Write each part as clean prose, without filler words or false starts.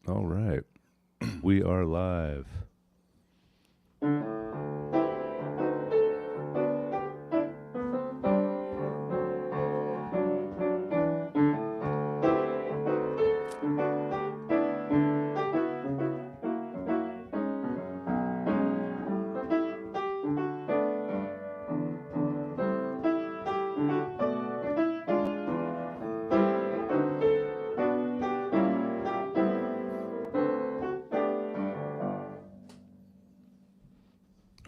All right. We are live.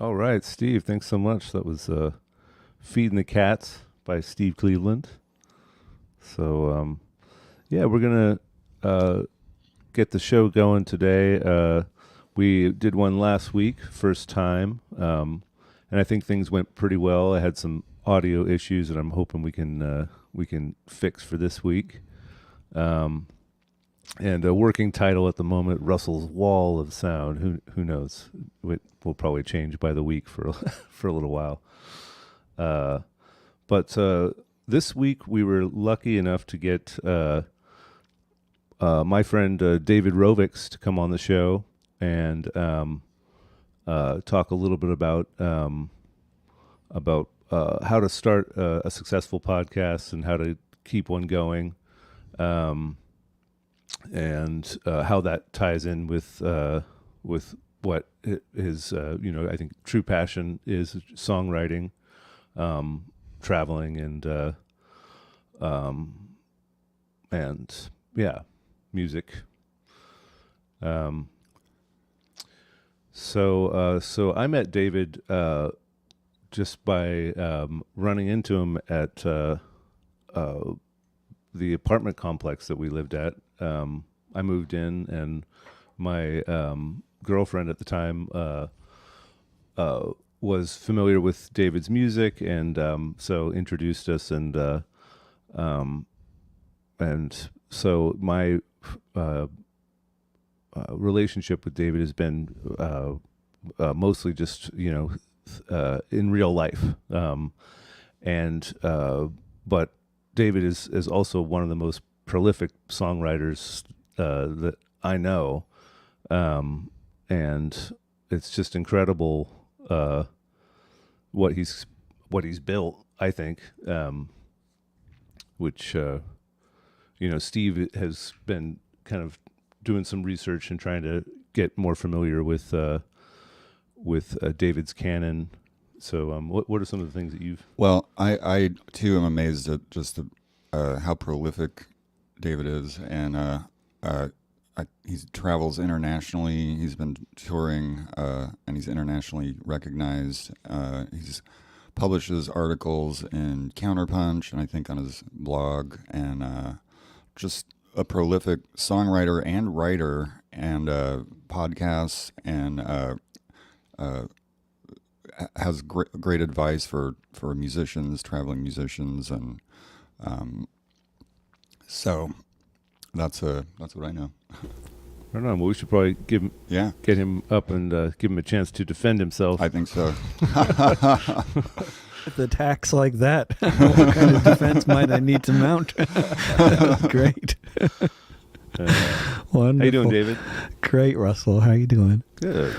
All right, Steve, thanks so much. That was Feeding the Cats by Steve Cleveland. So, yeah, we're going to get the show going today. We did one last week, first time, and I think things went pretty well. I had some audio issues that I'm hoping we can fix for this week. And a working title at the moment, Russell's Wall of Sound. Who knows? It will probably change by the week for for a little while. But this week we were lucky enough to get my friend David Rovics to come on the show and talk a little bit about how to start a successful podcast and how to keep one going. And how that ties in with what his I think true passion is: songwriting, traveling, and yeah, music. So I met David just by running into him at the apartment complex that we lived at. I moved in, and my girlfriend at the time was familiar with David's music, and so introduced us, and so my relationship with David has been mostly just in real life, but David is also one of the most prolific songwriters that I know, and it's just incredible what he's built, I think, which Steve has been kind of doing some research and trying to get more familiar with David's canon. So what are some of the things that you've... Well, I too am amazed at just how prolific David is, and he travels internationally. He's been touring, and he's internationally recognized. He's publishes articles in Counterpunch, and I think on his blog, and just a prolific songwriter and writer, and podcasts, and has great advice for musicians, traveling musicians, and so that's what I know. I don't know. Well, we should probably get him up and give him a chance to defend himself. I think so. With attacks like that, what kind of defense might I need to mount? That's great. Wonderful. How you doing, David? Great, Russell. How you doing? Good.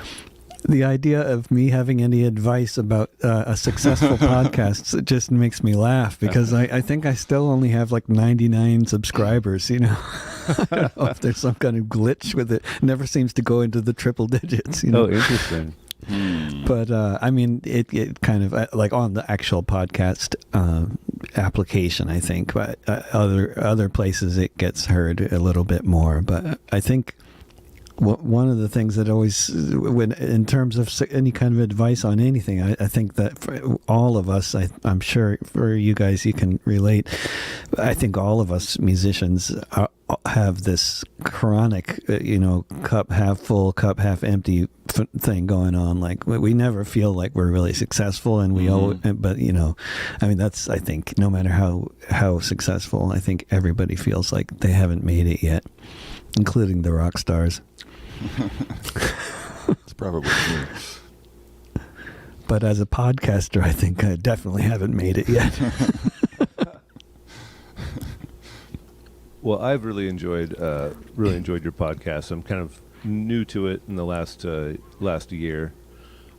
The idea of me having any advice about a successful podcast, it just makes me laugh, because I think I still only have like 99 subscribers, I don't know if there's some kind of glitch with it. It never seems to go into the triple digits, Oh, interesting. But I mean, it kind of like on the actual podcast application, I think, but other places it gets heard a little bit more. But I think one of the things that always, when in terms of any kind of advice on anything, I think that for all of us, I'm sure for you guys, you can relate. I think all of us musicians have this chronic, cup half full, cup half empty thing going on. Like we never feel like we're really successful, and we always, but I mean, that's, I think, no matter how successful, I think everybody feels like they haven't made it yet, including the rock stars. It's probably true. But as a podcaster, I think I definitely haven't made it yet. Well, I've really enjoyed your podcast. I'm kind of new to it in the last year,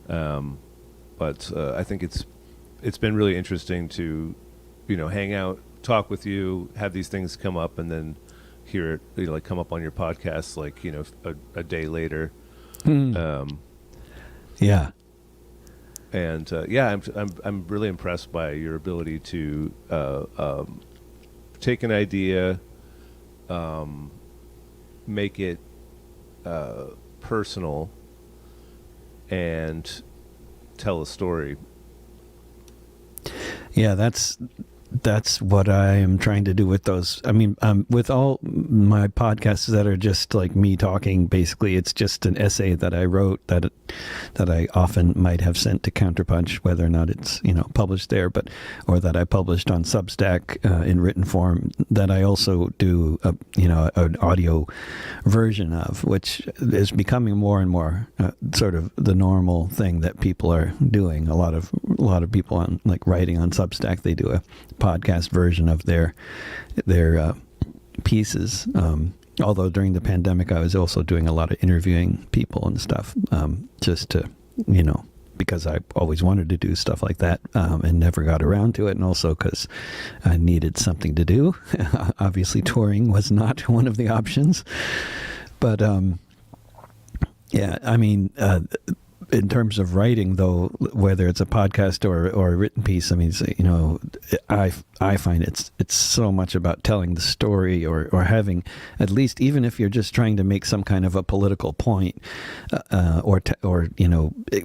but I think it's been really interesting to, hang out, talk with you, have these things come up, and then hear it, like come up on your podcast, like a day later. Yeah. And yeah, I'm really impressed by your ability to take an idea, make it personal, and tell a story. Yeah, that's what I am trying to do with those. I mean, with all my podcasts that are just like me talking, basically, it's just an essay that I wrote that I often might have sent to Counterpunch, whether or not it's published there, or that I published on Substack in written form. That I also do an audio version of, which is becoming more and more sort of the normal thing that people are doing. A lot of people on like writing on Substack, they do a podcast version of their pieces. Although during the pandemic, I was also doing a lot of interviewing people and stuff, just to, because I always wanted to do stuff like that, and never got around to it. And also because I needed something to do. Obviously, touring was not one of the options. But, yeah, I mean, in terms of writing, though, whether it's a podcast or a written piece, I mean, I find it's so much about telling the story or having, at least, even if you're just trying to make some kind of a political point,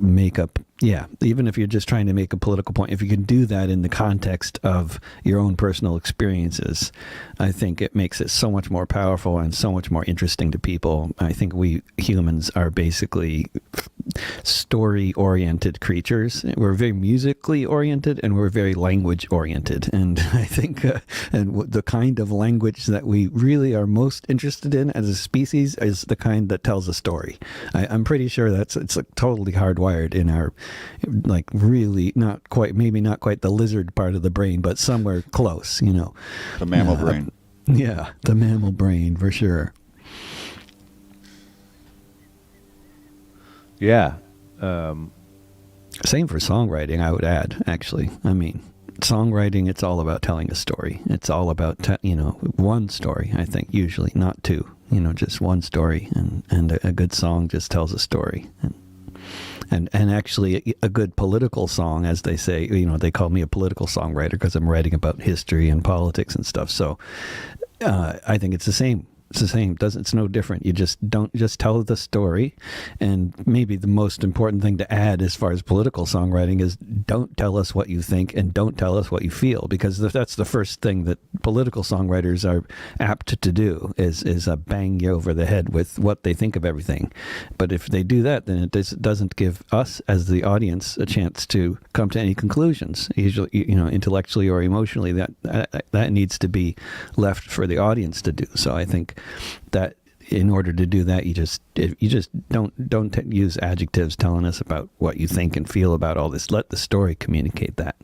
make up. Yeah, even if you're just trying to make a political point, if you can do that in the context of your own personal experiences, I think it makes it so much more powerful and so much more interesting to people. I think we humans are basically story-oriented creatures. We're very musically oriented and we're very language-oriented. And I think the kind of language that we really are most interested in as a species is the kind that tells a story. I'm pretty sure it's like totally hardwired in our, like, really maybe not quite the lizard part of the brain, but somewhere close, The mammal brain. Yeah, the mammal brain for sure. Yeah. Same for songwriting, I would add, actually. I mean, songwriting, it's all about telling a story. It's all about, one story, I think, usually, not two. Just one story, and a good song just tells a story. And actually, a good political song, as they say, they call me a political songwriter because I'm writing about history and politics and stuff. So I think it's the same. It's the same. It's no different. You just don't just tell the story. And maybe the most important thing to add as far as political songwriting is don't tell us what you think and don't tell us what you feel, because that's the first thing that political songwriters are apt to do is bang you over the head with what they think of everything. But if they do that, then it doesn't give us as the audience a chance to come to any conclusions. Usually, intellectually or emotionally, that needs to be left for the audience to do. So I think that in order to do that, you just don't use adjectives telling us about what you think and feel about all this. Let the story communicate that,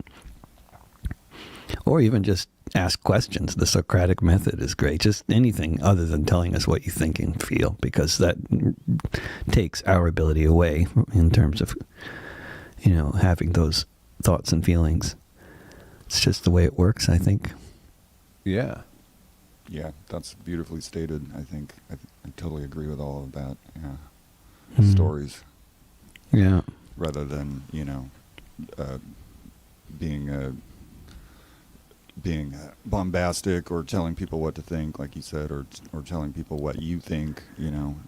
or even just ask questions. The Socratic method is great. Just anything other than telling us what you think and feel, because that takes our ability away in terms of having those thoughts and feelings. It's just the way it works, I think. Yeah. Yeah, that's beautifully stated. I think I totally agree with all of that. Yeah, stories. Yeah, rather than being bombastic or telling people what to think, like you said, or telling people what you think.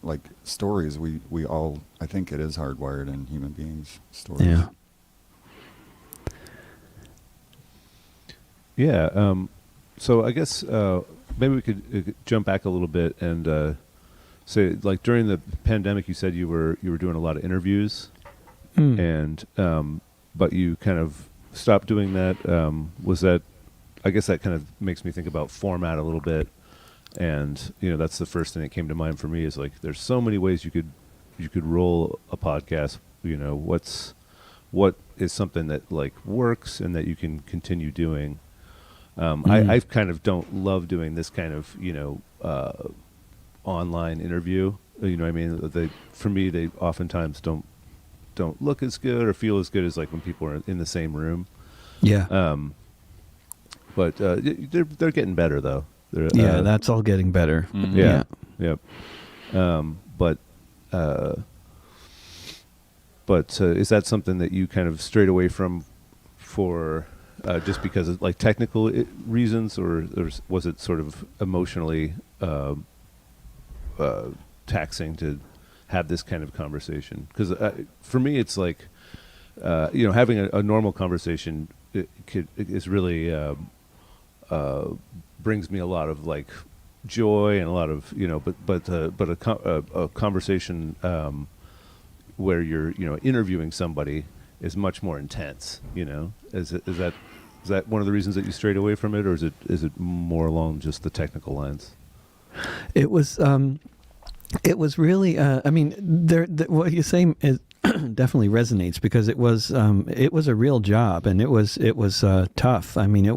Like stories. We all, I think it is hardwired in human beings. Stories. Yeah. Yeah. So I guess maybe we could jump back a little bit and say, like, during the pandemic, you said you were doing a lot of interviews, and but you kind of stopped doing that. Was that? I guess that kind of makes me think about format a little bit, and that's the first thing that came to mind for me is, like, there's so many ways you could roll a podcast. What is something that, like, works and that you can continue doing. I kind of don't love doing this kind of online interview. You know what I mean? For me, they oftentimes don't look as good or feel as good as like when people are in the same room. Yeah. But they're getting better though. That's all getting better. Mm-hmm. Yeah. Yep. But is that something that you kind of strayed away from for just because of like technical reasons, or was it sort of emotionally taxing to have this kind of conversation? Because for me, it's like having a normal conversation is really brings me a lot of like joy and a lot of but a conversation where you're interviewing somebody is much more intense. Is that one of the reasons that you strayed away from it, or is it more along just the technical lines? It was really I mean what you're saying is definitely resonates, because it was a real job, and it was tough. I mean,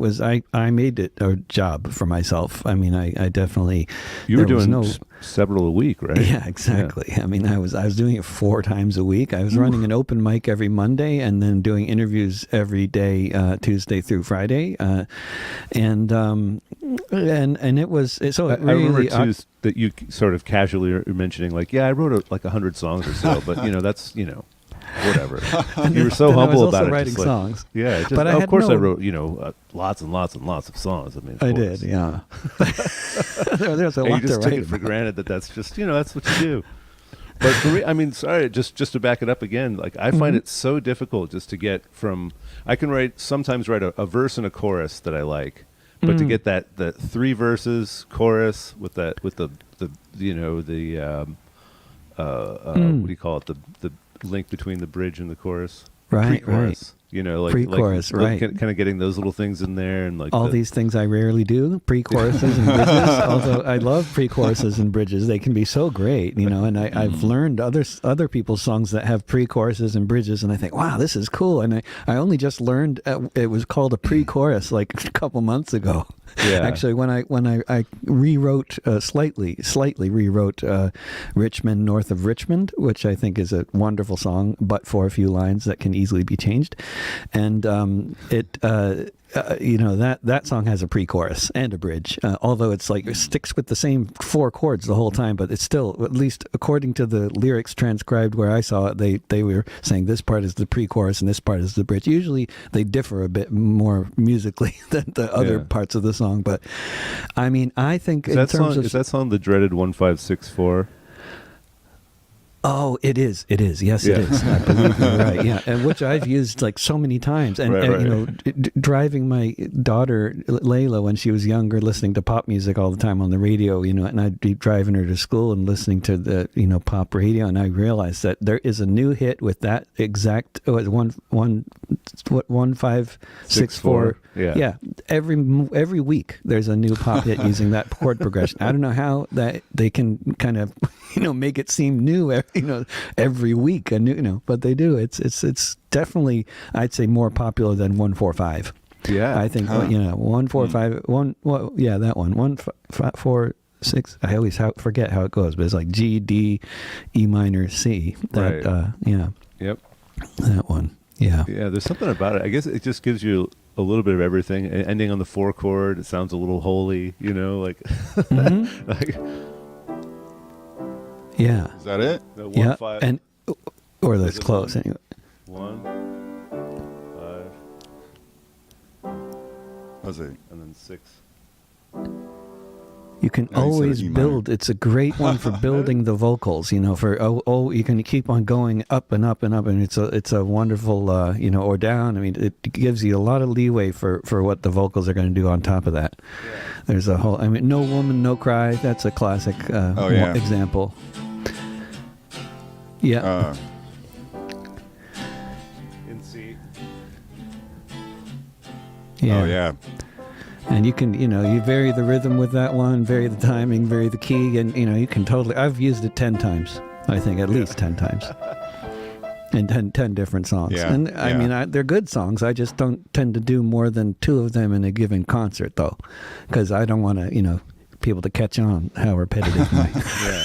I made it a job for myself. I mean, I definitely, you were doing several a week, right? Yeah, exactly. Yeah. I mean, I was doing it 4 times a week. I was running an open mic every Monday, and then doing interviews every day, Tuesday through Friday, and it was so. I remember too that you sort of casually are mentioning like, I wrote like 100 songs or so, but that's whatever. You were so humble about it. Writing songs. Yeah, but of course I wrote lots and lots and lots of songs. I mean, I did, yeah. There's a lot you just to took write it for about. granted that's just that's what you do. But for me, I mean, sorry, just to back it up again, like I find it so difficult just to get from. I can sometimes write a verse and a chorus that I like, but to get the 3 verses chorus with the what do you call it, the link between the bridge and the chorus, Right, pre-chorus. Like pre-chorus, right? Kind of getting those little things in there, and like all these things I rarely do, pre-choruses and bridges. Although I love pre-choruses and bridges, they can be so great, And I've learned other people's songs that have pre-choruses and bridges, and I think, wow, this is cool. And I only just learned it was called a pre-chorus like a couple months ago. Yeah. Actually, when I rewrote slightly rewrote Richmond North of Richmond, which I think is a wonderful song, but for a few lines that can easily be changed, and that song has a pre-chorus and a bridge, although it's like it sticks with the same 4 chords the whole time, but it's still, at least according to the lyrics transcribed where I saw it, they were saying this part is the pre-chorus and this part is the bridge. Usually they differ a bit more musically than the other parts of the song, but I mean, I think is that song the dreaded 1564? Oh, it is. Yes, it is. I believe you're right. Yeah, and which I've used like so many times. And driving my daughter Layla when she was younger, listening to pop music all the time on the radio. And I'd be driving her to school and listening to the pop radio, and I realized that there is a new hit with that exact 1564. Yeah. Every week there's a new pop hit using that chord progression. I don't know how that they can kind of make it seem new every week, but they do. It's definitely, I'd say, more popular than 145. Yeah, I think 145 1. Well, yeah, that one 156. I always forget how it goes, but it's like G, D, E minor, C. That Yep. That one. Yeah. Yeah. There's something about it. I guess it just gives you a little bit of everything. Ending on the 4 chord, it sounds a little holy. Like. like yeah. Is that it? The 1 5. And or that's close anyway. 1 5. Was it? And then 6. You can No, you said always E minor. build. It's a great one for building the vocals. For you can keep on going up and up and up, and it's a wonderful or down. I mean, it gives you a lot of leeway for what the vocals are going to do on top of that. Yeah. There's a whole. I mean, No Woman, No Cry. That's a classic example. Yeah. In C. Yeah. Oh yeah. And you can, you vary the rhythm with that one, vary the timing, vary the key, and, you can totally, I've used it 10 times, I think, at least 10 times. and 10 different songs. Yeah, And I yeah. mean, they're good songs. I just don't tend to do more than 2 of them in a given concert, though, because I don't want to, people to catch on how repetitive my. Yeah.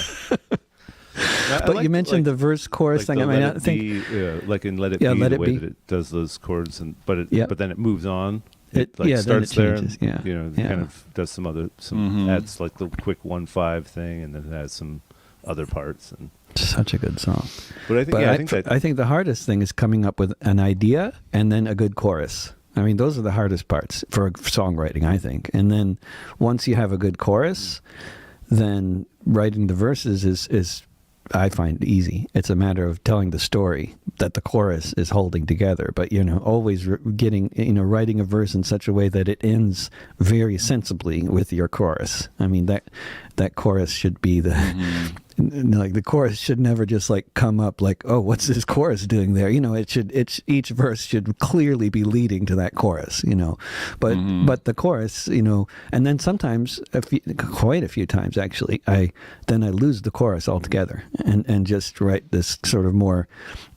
But you mentioned the verse chorus thing. I mean, I think like in Let It Yeah, Be, Let the It way Be. that it does those chords, but Yeah. then it moves on. It- like yeah, then starts it there, changes, and, yeah. kind of does some Mhm. adds like the quick 1/5 thing, and then it has some other parts. And such a good song. but I think But I think that I think the hardest thing is coming up with an idea and then a good chorus. I mean, those are the hardest parts for songwriting, I think. And then once you have a good chorus, then writing the verses is I find easy. It's a matter of telling the story that the chorus is holding together. But, always getting, writing a verse in such a way that it ends very sensibly with your chorus. I mean, that chorus should be like the chorus should never just like come up like, oh, what's this chorus doing there? Each verse should clearly be leading to that chorus, but the chorus, and then sometimes quite a few times actually, I lose the chorus altogether and just write this sort of more,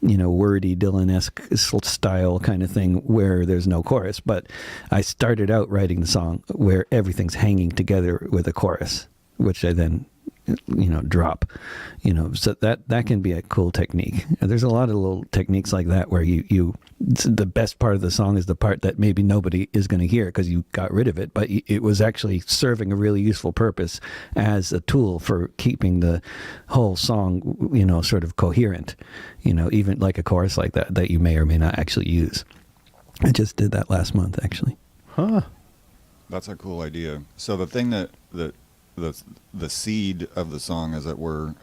wordy Dylan-esque style kind of thing where there's no chorus. But I started out writing the song where everything's hanging together with a chorus, which I then drop, so that can be a cool technique. And there's a lot of little techniques like that where the best part of the song is the part that maybe nobody is going to hear because you got rid of it, but it was actually serving a really useful purpose as a tool for keeping the whole song, sort of coherent, even like a chorus like that you may or may not actually use. I just did that last month, actually. huh? That's a cool idea. So the thing that the seed of the song, as it were,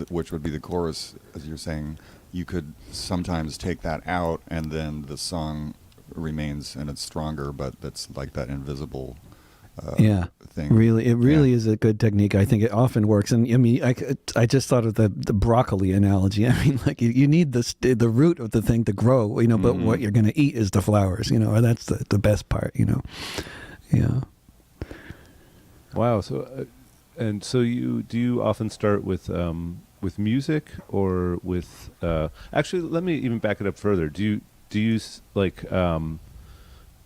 which would be the chorus, as you're saying, you could sometimes take that out, and then the song remains and it's stronger, but it's like that invisible thing. Really, it really is a good technique. I think it often works. And I mean, I just thought of the broccoli analogy. I mean, like you need the root of the thing to grow, but what you're going to eat is the flowers, or that's the best part, Yeah. Wow. So, do you often start with music or with? Actually, let me even back it up further. Do you like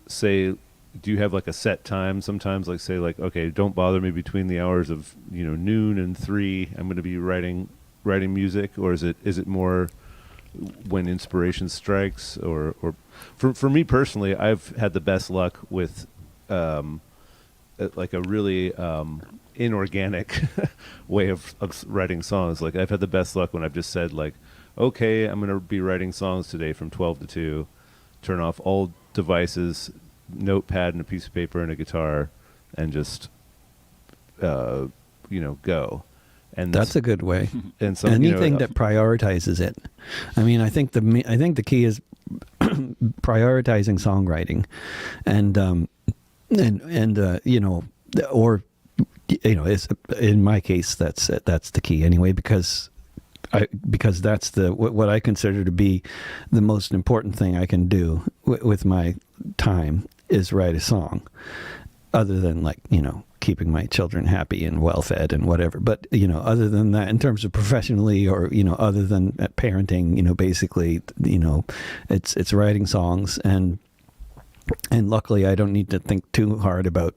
say? Do you have like a set time? Sometimes, like say, like okay, don't bother me between the hours of noon and 3. I'm going to be writing music, or is it more when inspiration strikes? Or for me personally, I've had the best luck with. Like a really inorganic way of writing songs. Like I've had the best luck when I've just said like, okay, I'm going to be writing songs today from 12 to 2, turn off all devices, notepad and a piece of paper and a guitar, and just, go. And That's a good way. And so Anything that prioritizes it. I mean, I think the key is prioritizing songwriting, and it's, in my case, that's the key anyway, because that's what I consider to be the most important thing I can do with my time is write a song, other than like, keeping my children happy and well fed and whatever. But, other than that, in terms of professionally or, other than parenting, basically, it's writing songs. And luckily, I don't need to think too hard about,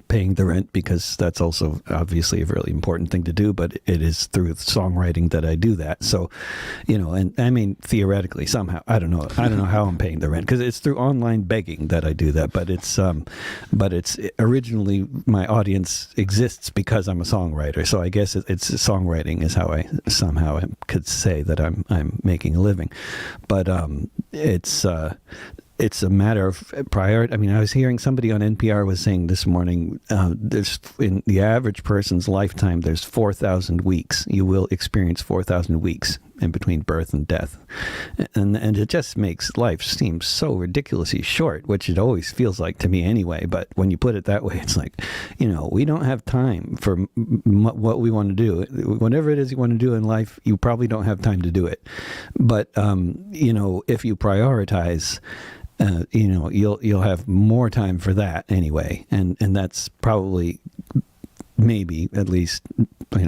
paying the rent, because that's also obviously a really important thing to do. But it is through songwriting that I do that. So, and I mean, theoretically, somehow, I don't know how I'm paying the rent, because it's through online begging that I do that. But it's originally my audience exists because I'm a songwriter. So I guess it's songwriting is how I somehow could say that I'm making a living. But it's a matter of priority. I mean, I was hearing somebody on NPR was saying this morning, there's in the average person's lifetime, there's 4,000 weeks. You will experience 4,000 weeks in between birth and death. And it just makes life seem so ridiculously short, which it always feels like to me anyway. But when you put it that way, it's like, we don't have time for what we want to do. Whatever it is you want to do in life, you probably don't have time to do it. But, if you prioritize, you'll have more time for that anyway, and that's probably maybe at least,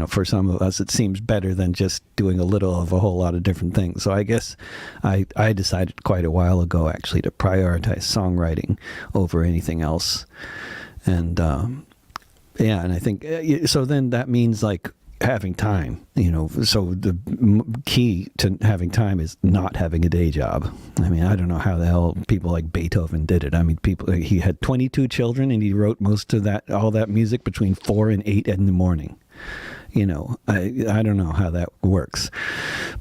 for some of us, it seems better than just doing a little of a whole lot of different things. So I guess I decided quite a while ago, actually, to prioritize songwriting over anything else. And and I think so. Then that means like having time, so the key to having time is not having a day job. I mean, I don't know how the hell people like Beethoven did it. I mean, he had 22 children and he wrote most of all that music between 4 and 8 in the morning. I don't know how that works,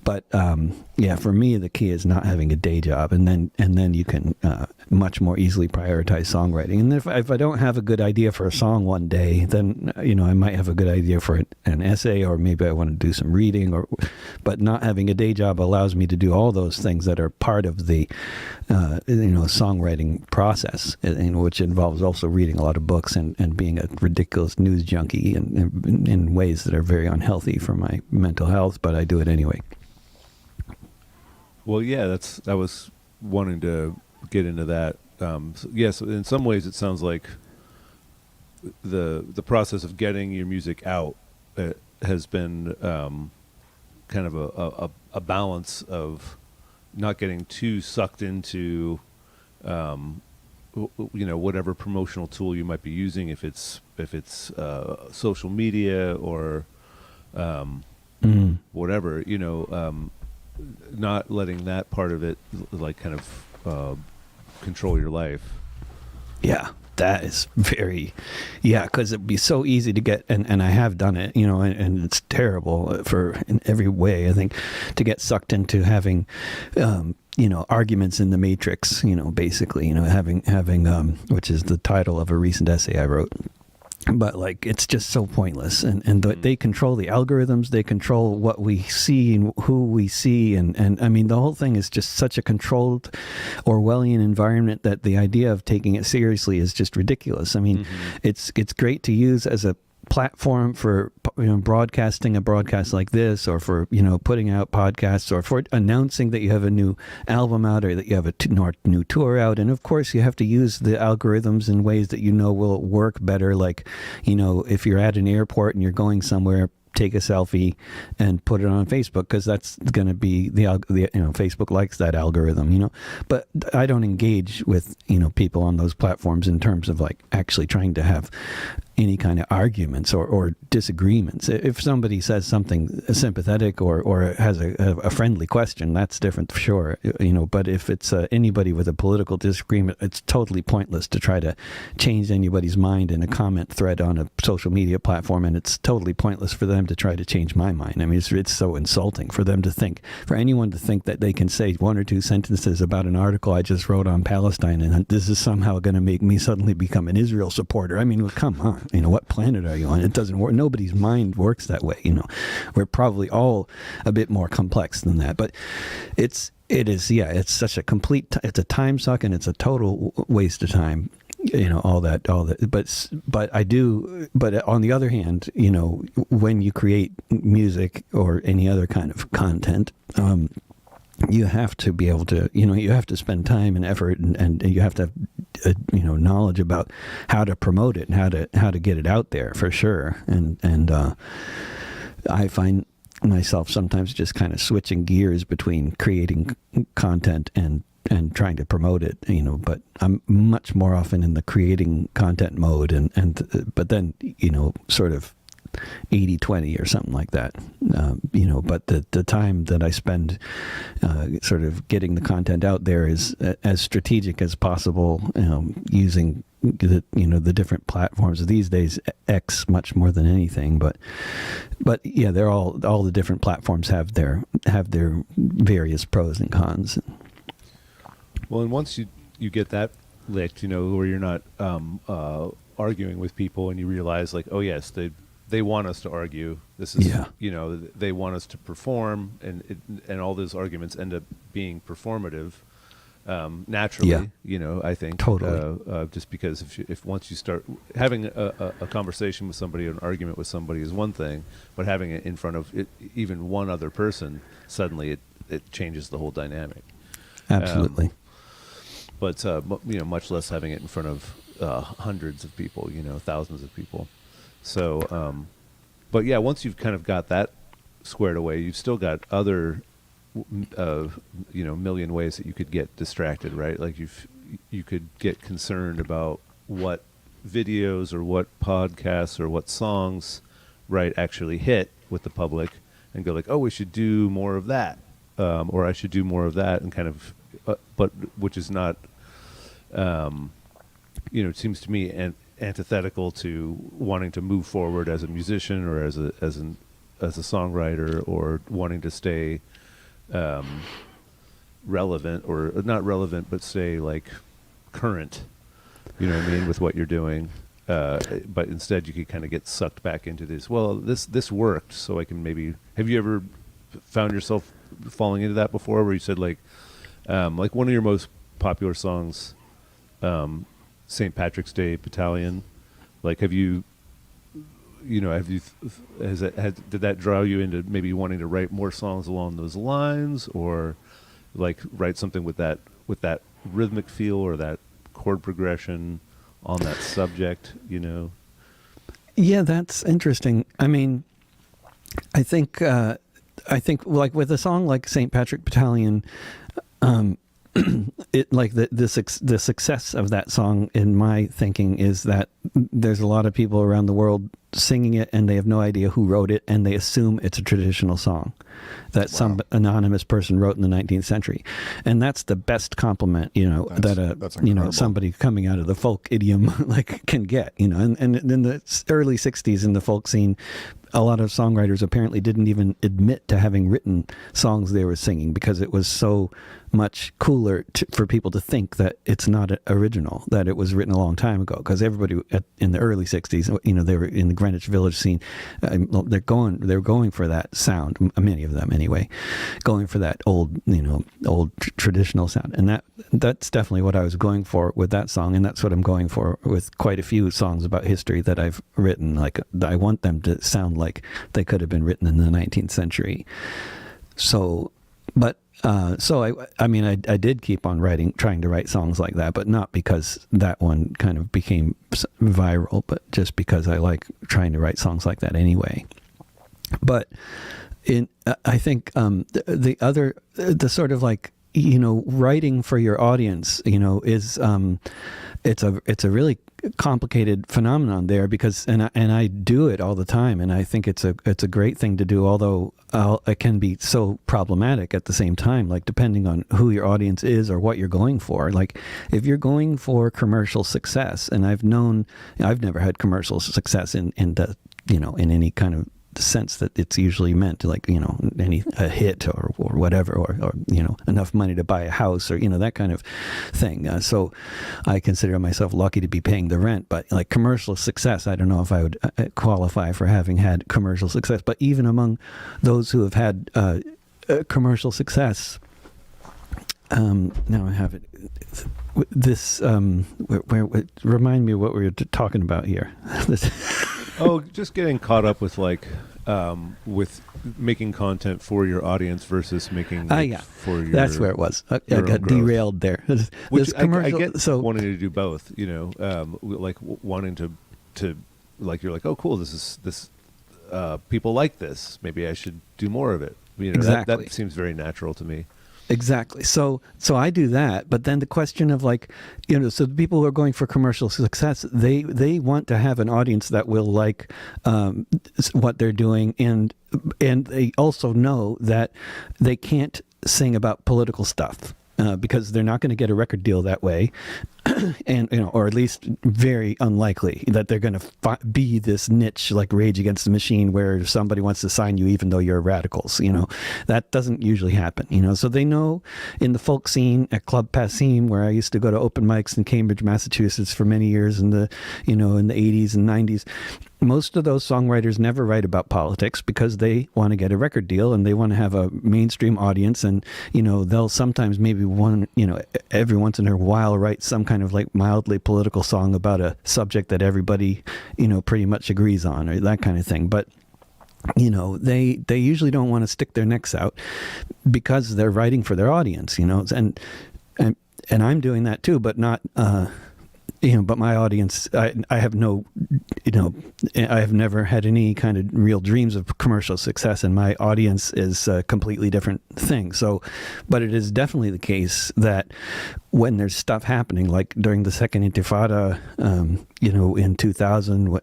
but for me the key is not having a day job, and then you can much more easily prioritize songwriting. And if I don't have a good idea for a song one day, then I might have a good idea for an essay, or maybe I want to do some reading, but not having a day job allows me to do all those things that are part of the songwriting process, which involves also reading a lot of books and being a ridiculous news junkie in ways that are very unhealthy for my mental health, but I do it anyway. Well, yeah, I was wanting to get into that. Yes, in some ways it sounds like the process of getting your music out has been kind of a balance of not getting too sucked into whatever promotional tool you might be using, if it's social media or whatever, not letting that part of it like kind of control your life. Yeah, that is very, because it'd be so easy to get, and I have done it, and it's terrible in every way, I think, to get sucked into having, arguments in the matrix, basically, having, which is the title of a recent essay I wrote. But like, it's just so pointless, and they control the algorithms, they control what we see and who we see, and I mean, the whole thing is just such a controlled Orwellian environment that the idea of taking it seriously is just ridiculous. I mean, it's great to use as a platform for broadcasting a broadcast like this, or for putting out podcasts, or for announcing that you have a new album out, or that you have a new tour out. And of course you have to use the algorithms in ways that will work better, like if you're at an airport and you're going somewhere, take a selfie and put it on Facebook, because that's going to be Facebook likes that algorithm, but I don't engage with people on those platforms in terms of like actually trying to have any kind of arguments or disagreements. If somebody says something sympathetic or has a friendly question, that's different for sure, but if it's anybody with a political disagreement, it's totally pointless to try to change anybody's mind in a comment thread on a social media platform, and it's totally pointless for them to try to change my mind. I mean, it's so insulting for anyone to think that they can say one or two sentences about an article I just wrote on Palestine, and this is somehow going to make me suddenly become an Israel supporter. I mean, well, come on. What planet are you on? It doesn't work. Nobody's mind works that way. We're probably all a bit more complex than that. But it's such a complete. It's a time suck, and it's a total waste of time. All that. But I do. But on the other hand, when you create music or any other kind of content, you have to be able to, you have to spend time and effort, and you have to have, knowledge about how to promote it and how to get it out there, for sure. And I find myself sometimes just kind of switching gears between creating content and trying to promote it, but I'm much more often in the creating content mode, but then, sort of 80-20 or something like that, but the time that I spend sort of getting the content out there is as strategic as possible, using the different platforms these days, X much more than anything, but yeah, they're all the different platforms have their various pros and cons. Well, and once you get that licked, where you're not arguing with people, and you realize like, oh yes, they want us to argue. This is, they want us to perform, and all those arguments end up being performative, naturally. I think totally. Just because if once you start having a conversation with somebody, or an argument with somebody is one thing, but having it in front of even one other person, suddenly it changes the whole dynamic. Absolutely. But much less having it in front of hundreds of people, thousands of people. So, but yeah, once you've kind of got that squared away, you've still got other, million ways that you could get distracted, right? Like you could get concerned about what videos or what podcasts or what songs, right, actually hit with the public, and go like, oh, we should do more of that, or I should do more of that, and kind of, but which is not, it seems to me antithetical to wanting to move forward as a musician or as a songwriter, or wanting to stay relevant, or not relevant, but stay like current, you know what I mean, with what you're doing. But instead you could kind of get sucked back into this, well, this worked, so I can maybe, have you ever found yourself falling into that before, where you said like one of your most popular songs, St. Patrick's Day Battalion, like did that draw you into maybe wanting to write more songs along those lines, or like write something with that rhythmic feel or that chord progression on that subject, Yeah, that's interesting. I mean, I think like with a song like St. Patrick Battalion, it like the success of that song, in my thinking, is that there's a lot of people around the world singing it, and they have no idea who wrote it, and they assume it's a traditional song that some anonymous person wrote in the 19th century, and that's the best compliment that somebody coming out of the folk idiom like can get, and in the early 60s in the folk scene, a lot of songwriters apparently didn't even admit to having written songs they were singing, because it was so much cooler for people to think that it's not original, that it was written a long time ago. Because everybody in the early 60s, they were in the Greenwich Village scene, they're going for that sound, many of them anyway, going for that old traditional sound. And that's definitely what I was going for with that song, and that's what I'm going for with quite a few songs about history that I've written. Like, I want them to sound like they could have been written in the 19th century. So I did keep on trying to write songs like that, but not because that one kind of became viral, but just because I like trying to write songs like that anyway. But I think the sort of like, writing for your audience, is it's a really complicated phenomenon there, because and I do it all the time, and I think it's a great thing to do, although it can be so problematic at the same time, like depending on who your audience is or what you're going for. Like if you're going for commercial success, and I've never had commercial success in any kind of sense that it's usually meant to, like, a hit or whatever, or enough money to buy a house, or that kind of thing. So I consider myself lucky to be paying the rent, but like commercial success, I don't know if I would qualify for having had commercial success. But even among those who have had commercial success, now I have it. This remind me what we were talking about here. Oh, just getting caught up with with making content for your audience versus making for your. That's where it was. I got derailed there. Which I get, so wanting to do both. Like wanting to like, you're like, oh, cool. This people like this. Maybe I should do more of it. Exactly. That seems very natural to me. Exactly. So I do that, but then the question of like, so the people who are going for commercial success, they want to have an audience that will like what they're doing, and they also know that they can't sing about political stuff. Because they're not going to get a record deal that way, and or at least very unlikely that they're going to be this niche like Rage Against the Machine, where somebody wants to sign you even though you're radicals. That doesn't usually happen. So they know in the folk scene at Club Passim, where I used to go to open mics in Cambridge, Massachusetts for many years in the in the 80s and 90s. Most of those songwriters never write about politics because they want to get a record deal and they want to have a mainstream audience, and they'll sometimes maybe every once in a while write some kind of like mildly political song about a subject that everybody pretty much agrees on, or that kind of thing. But they usually don't want to stick their necks out because they're writing for their audience, and I'm doing that too, but not but my audience, I have no, I have never had any kind of real dreams of commercial success, and my audience is a completely different thing. So, but it is definitely the case that when there's stuff happening, like during the Second Intifada, in 2000,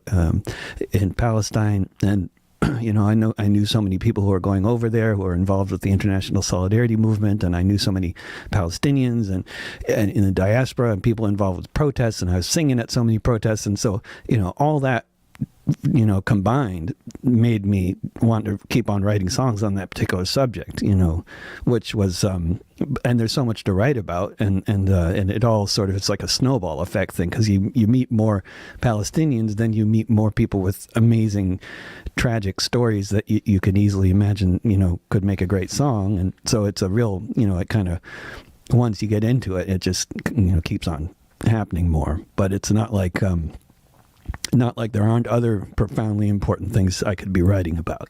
in Palestine, and I knew so many people who are going over there who are involved with the international solidarity movement, and I knew so many Palestinians and in the diaspora and people involved with protests, and I was singing at so many protests, and so all that combined made me want to keep on writing songs on that particular subject, which was, and there's so much to write about, and it all sort of, it's like a snowball effect thing, because you meet more Palestinians, then you meet more people with amazing, tragic stories that you could easily imagine, could make a great song, and so it's a real, it kind of, once you get into it, it just, keeps on happening more, but it's not like there aren't other profoundly important things I could be writing about,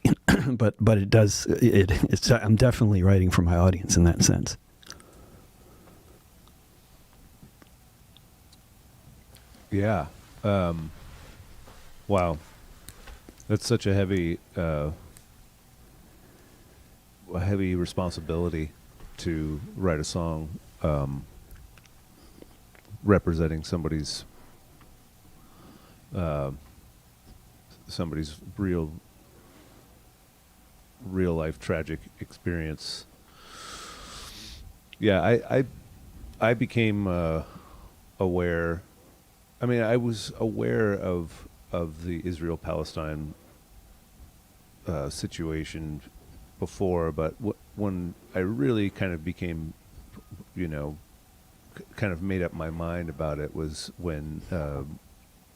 but it does. It's I'm definitely writing for my audience in that sense. Yeah. Wow. That's such a heavy responsibility to write a song representing somebody's real life tragic experience. Yeah, I became aware. I mean, I was aware of the Israel-Palestine situation before, but when I really kind of became, kind of made up my mind about it was when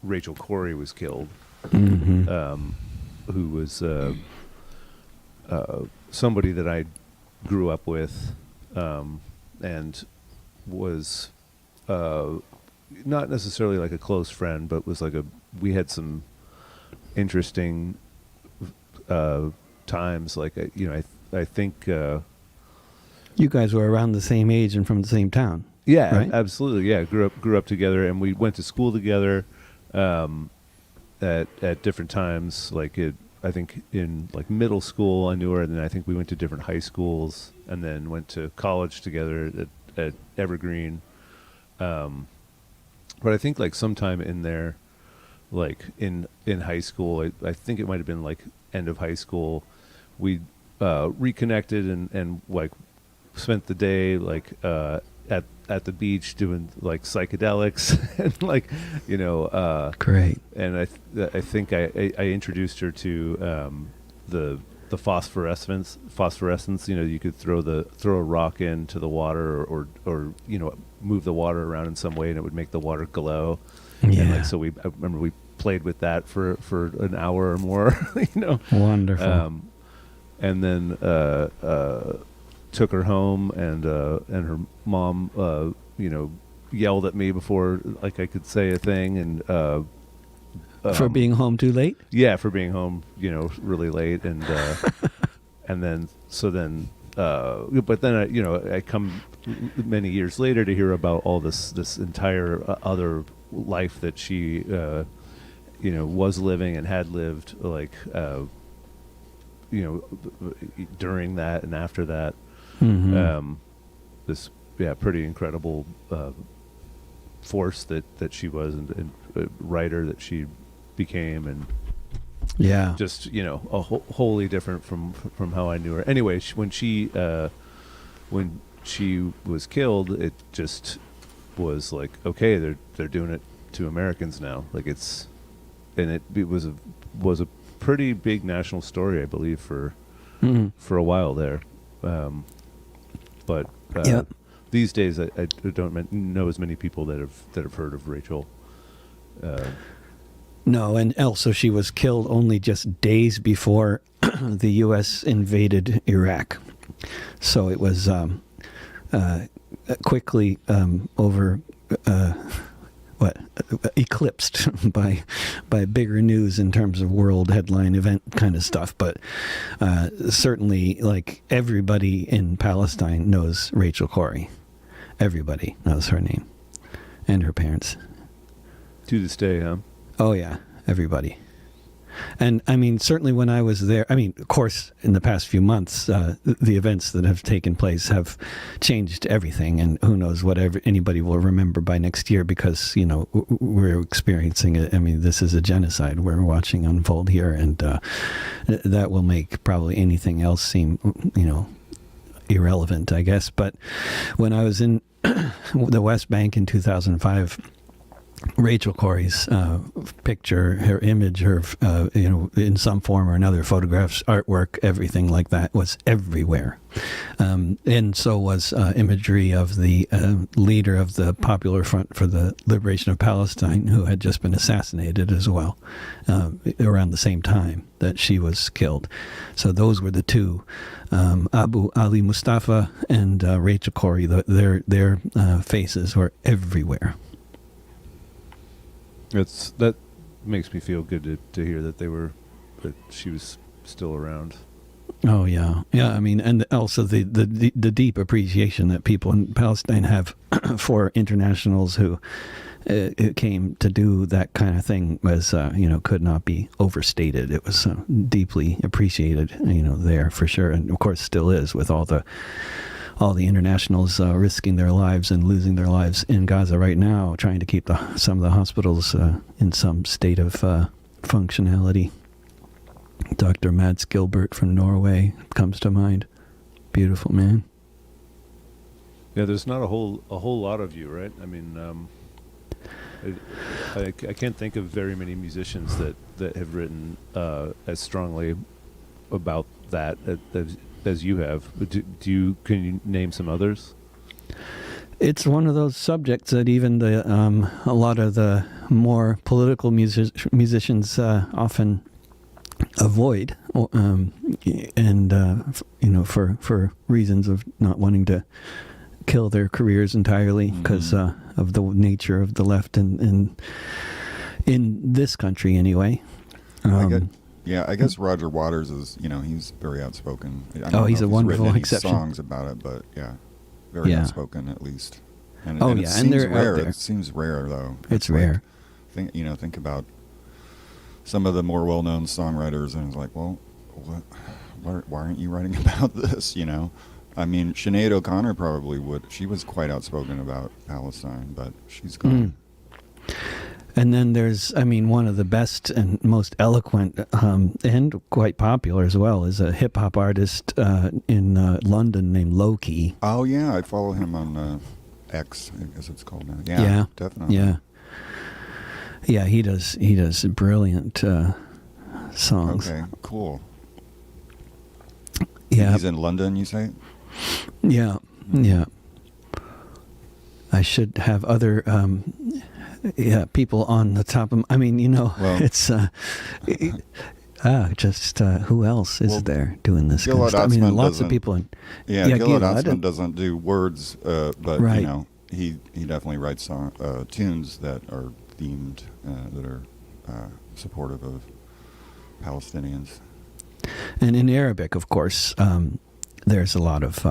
Rachel Corrie was killed, who was somebody that I grew up with, and was not necessarily like a close friend, but was like we had some interesting times. Like, I think you guys were around the same age and from the same town. Yeah, right? Absolutely. Yeah, grew up together, and we went to school together. At different times, I think in like middle school I knew her, and then I think we went to different high schools, and then went to college together at Evergreen. But I think like sometime in there, like in high school, I think it might have been like end of high school, we reconnected and like spent the day like at the beach doing like psychedelics and like great. And I think I introduced her to the phosphorescence. You could throw a rock into the water or move the water around in some way and it would make the water glow. Yeah. And I remember we played with that for an hour or more. Wonderful. And then took her home, and her mom yelled at me before like I could say a thing, and for being home too late? Yeah, for being home, really late, and and then but then I come many years later to hear about all this entire other life that she was living and had lived, like during that and after that. Mm-hmm. This pretty incredible force that she was, and writer that she became, and just wholly different from how I knew her. Anyway, when she was killed, it just was like, okay, they're doing it to Americans now. Like it was a pretty big national story, I believe, for a while there. But these days, I don't know as many people that have heard of Rachel. No, and also she was killed only just days before the U.S. invaded Iraq, so it was quickly eclipsed by bigger news in terms of world headline event kind of stuff. But certainly, like, everybody in Palestine knows Rachel Corrie. Everybody knows her name and her parents. To this day, huh? Oh yeah, everybody. And I mean, certainly when I was there, I mean, of course, in the past few months, the events that have taken place have changed everything, and who knows what anybody will remember by next year, because, you know, we're experiencing it. I mean, this is a genocide we're watching unfold here, and that will make probably anything else seem, you know, irrelevant, I guess. But when I was in the West Bank in 2005, Rachel Corrie's picture, her image, her, you know, in some form or another, photographs, artwork, everything like that was everywhere. And so was imagery of the leader of the Popular Front for the Liberation of Palestine, who had just been assassinated as well, around the same time that she was killed. So those were the two, Abu Ali Mustafa and Rachel Corrie. Their faces were everywhere. That makes me feel good to hear that that she was still around. Oh yeah, yeah. I mean, and also the deep appreciation that people in Palestine have for internationals who came to do that kind of thing was, you know, could not be overstated. It was deeply appreciated, you know, there for sure, and of course still is, with all the internationals risking their lives and losing their lives in Gaza right now, trying to keep some of the hospitals in some state of functionality. Dr. Mads Gilbert from Norway comes to mind. Beautiful man. Yeah, there's not a whole lot of you, right? I mean, I can't think of very many musicians that have written as strongly about that as you have. Can you name some others? It's one of those subjects that even a lot of the more political musicians often avoid, and you know, for reasons of not wanting to kill their careers entirely, because of the nature of the left in this country anyway. I guess Roger Waters is, you know, he's very outspoken. I don't know he's if a wonderful written any exception. songs about it, but very outspoken at least. And it and seems they're rare. out there. It seems rare though. It's rare. Think about some of the more well-known songwriters, and it's like, well, why aren't you writing about this? You know, I mean, Sinead O'Connor probably would. She was quite outspoken about Palestine, but she's gone. And then there's, I mean, one of the best and most eloquent and quite popular as well is a hip-hop artist in London named Low-Key. Oh, yeah, I follow him on X, I guess it's called now. Yeah, definitely. Yeah, he does brilliant songs. Okay, cool. Yeah. He's in London, you say? Yeah. I should have other people on the top of. I mean, you know, it's just who else is there doing this kind of stuff? I mean, lots of people. Gilad Atzmon doesn't do words, but right. You know, he definitely writes tunes that are themed, that are supportive of Palestinians. And in Arabic, of course, there's a lot of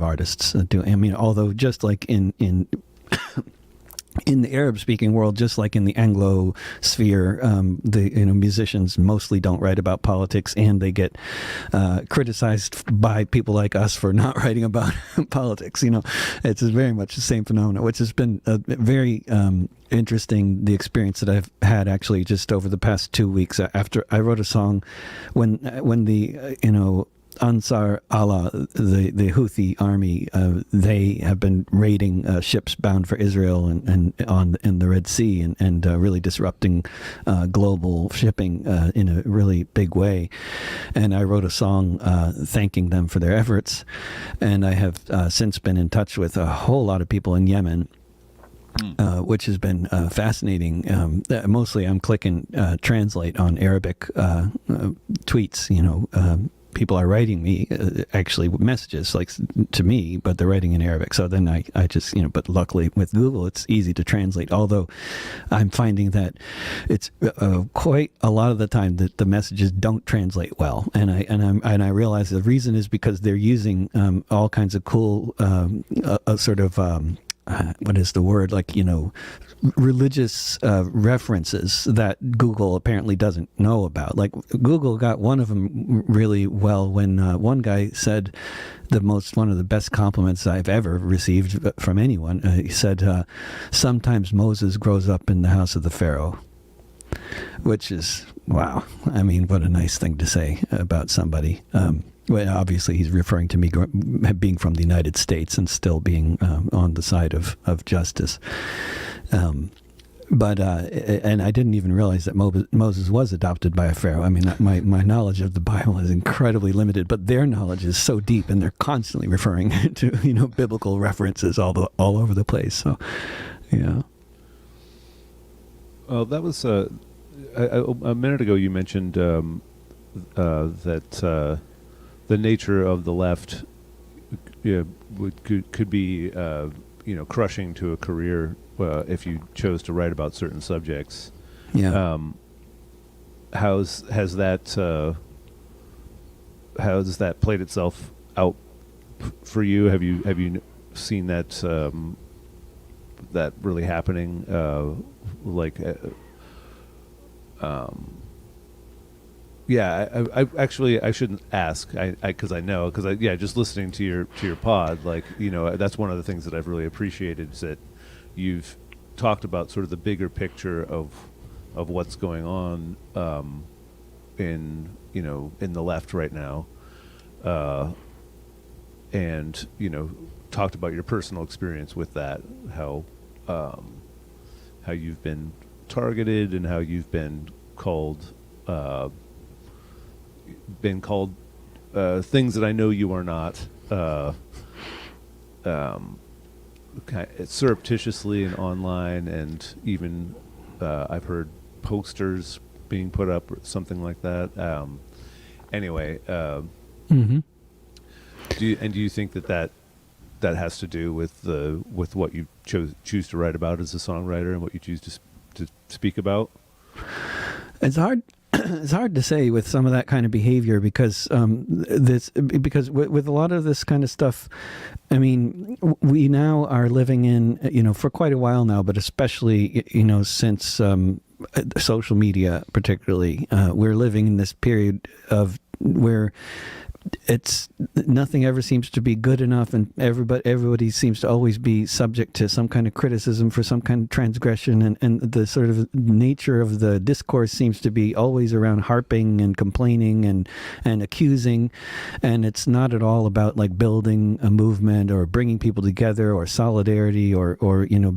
artists doing. I mean, although just like in the Arab-speaking world, just like in the Anglo sphere, the musicians mostly don't write about politics, and they get criticized by people like us for not writing about politics. You know, it's very much the same phenomenon, which has been very interesting. The experience that I've had actually just over the past 2 weeks after I wrote a song when the Ansar Allah, the Houthi army, they have been raiding ships bound for Israel and in the Red Sea and really disrupting global shipping in a really big way. And I wrote a song thanking them for their efforts. And I have since been in touch with a whole lot of people in Yemen, which has been fascinating. Mostly I'm clicking translate on Arabic tweets, people are writing me actually messages like to me, but they're writing in Arabic. So then I just, but luckily with Google, it's easy to translate. Although I'm finding that it's quite a lot of the time that the messages don't translate well. And I realize the reason is because they're using all kinds of cool sort of what is the word, like religious references that Google apparently doesn't know about. Like Google got one of them really well when one guy said one of the best compliments I've ever received from anyone. He said, "Sometimes Moses grows up in the house of the Pharaoh," which is wow. I mean, what a nice thing to say about somebody. Well, obviously, he's referring to me being from the United States and still being on the side of justice. But I didn't even realize that Moses was adopted by a pharaoh. I mean, my knowledge of the Bible is incredibly limited, but their knowledge is so deep, and they're constantly referring to biblical references all over the place. So, yeah. Well, that was a minute ago. You mentioned that the nature of the left could be crushing to a career if you chose to write about certain subjects. Yeah. Has that played itself out for you? Have you seen that that really happening? Yeah, I actually I shouldn't ask, because I know, just listening to your pod, that's one of the things that I've really appreciated is that you've talked about sort of the bigger picture of what's going on in the left right now, and talked about your personal experience with that, how you've been targeted and how you've been called things that I know you are not, surreptitiously and online, and even I've heard posters being put up or something like that. Anyway, Mm-hmm. do you think that has to do with what you choose to write about as a songwriter and what you choose to speak about? It's hard. It's hard to say with some of that kind of behavior because with a lot of this kind of stuff, I mean, we now are living in, for quite a while now, but especially, since social media particularly, we're living in this period of where it's nothing ever seems to be good enough, and everybody seems to always be subject to some kind of criticism for some kind of transgression, and the sort of nature of the discourse seems to be always around harping and complaining and accusing, and it's not at all about like building a movement or bringing people together or solidarity or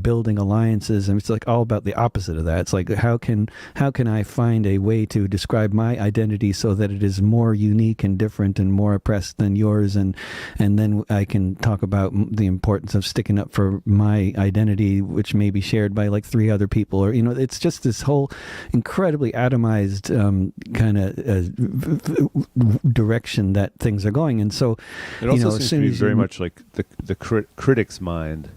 building alliances, and it's like all about the opposite of that. It's like how can I find a way to describe my identity so that it is more unique and different and more oppressed than yours, and then I can talk about the importance of sticking up for my identity, which may be shared by like three other people, or it's just this whole incredibly atomized kind of direction that things are going. And so it also seems to be very much like the critic's mind.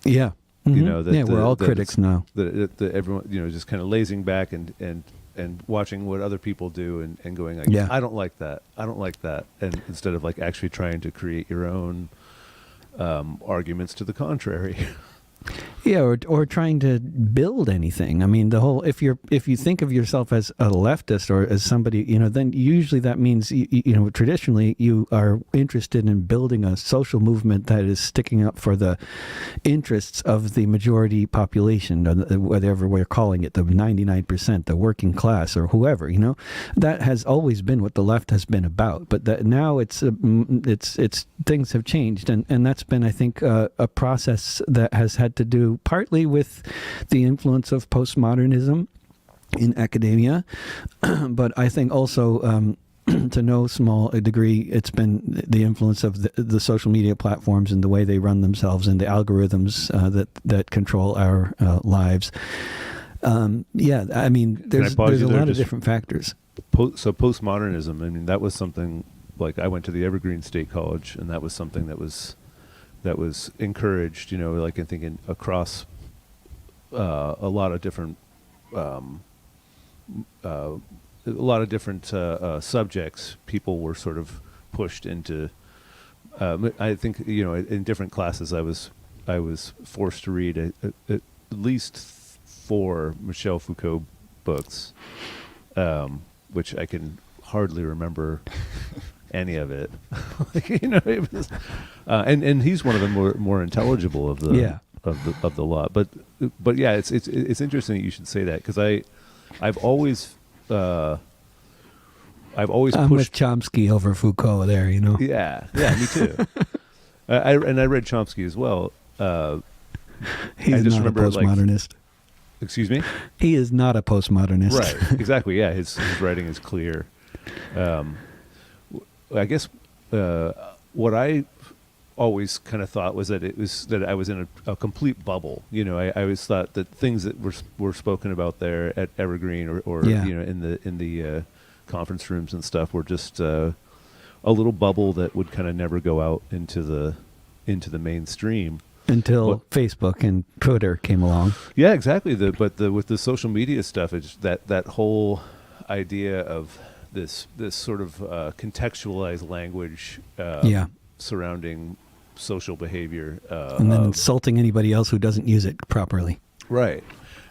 Yeah. Mm-hmm. We're all critics now. That everyone just kind of lazing back and watching what other people do and going like, yeah, I don't like that, and instead of like actually trying to create your own arguments to the contrary. Yeah, or trying to build anything. I mean, the whole if you think of yourself as a leftist or as somebody, then usually that means traditionally you are interested in building a social movement that is sticking up for the interests of the majority population, or whatever we're calling it, the 99%, the working class, or whoever. That has always been what the left has been about. But that now it's things have changed, and that's been, I think, a process that has had to do partly with the influence of postmodernism in academia, but I think also to no small degree it's been the influence of the social media platforms and the way they run themselves and the algorithms that control our lives. Yeah, I mean, there's a lot of different factors. So postmodernism, I mean, that was something like I went to the Evergreen State College, and that was something that was encouraged, like I'm thinking across a lot of different subjects. People were sort of pushed into. I think in different classes I was forced to read least 4 Michel Foucault books, which I can hardly remember any of it. It was, and he's one of the more intelligible of the of the lot. But yeah, it's interesting that you should say that, because I've always I'm with pushed Chomsky over Foucault there, Yeah, me too. I read Chomsky as well. He's I just not a remember, postmodernist. Excuse me? He is not a postmodernist. Right, exactly. Yeah, his writing is clear. I guess what I always kind of thought was that I was in a complete bubble. I always thought that things that were spoken about there at Evergreen or in the conference rooms and stuff were just a little bubble that would kind of never go out into the mainstream. Until Facebook and Twitter came along. Yeah, exactly. With the social media stuff, it's that whole idea of this sort of contextualized language surrounding social behavior, and then insulting anybody else who doesn't use it properly. Right.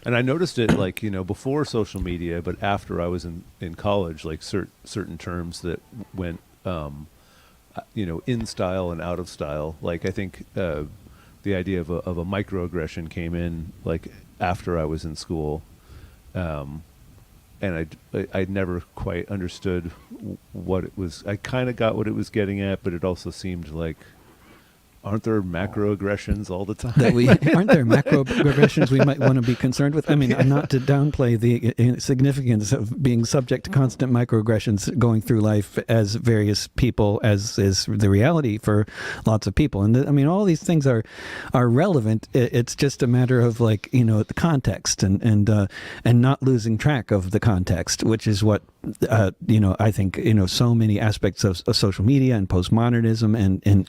And I noticed it before social media, but after I was in college, like certain terms that went in style and out of style. Like I think the idea of a microaggression came in like after I was in school, and I never quite understood what it was. I kind of got what it was getting at, but it also seemed like, aren't there macroaggressions all the time? Aren't there macroaggressions we might want to be concerned with? I mean, not to downplay the significance of being subject to constant microaggressions going through life as various people, as is the reality for lots of people. And I mean, all these things are relevant. It's just a matter of the context and not losing track of the context, which is what I think so many aspects of social media and postmodernism and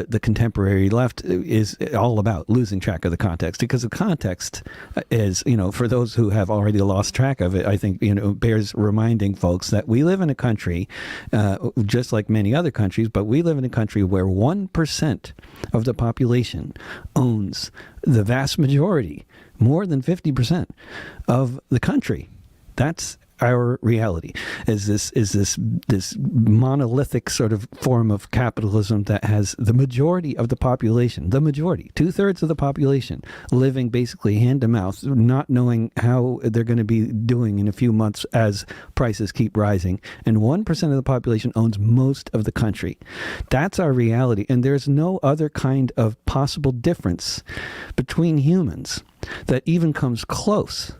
the contemporary left is all about losing track of the context, because the context is, for those who have already lost track of it, I think, bears reminding folks that we live in a country, just like many other countries, but we live in a country where 1% of the population owns the vast majority, more than 50% of the country. That's our reality, is this monolithic sort of form of capitalism that has the majority of the population, 2/3 of the population, living basically hand to mouth, not knowing how they're going to be doing in a few months as prices keep rising. And 1% of the population owns most of the country. That's our reality. And there's no other kind of possible difference between humans that even comes close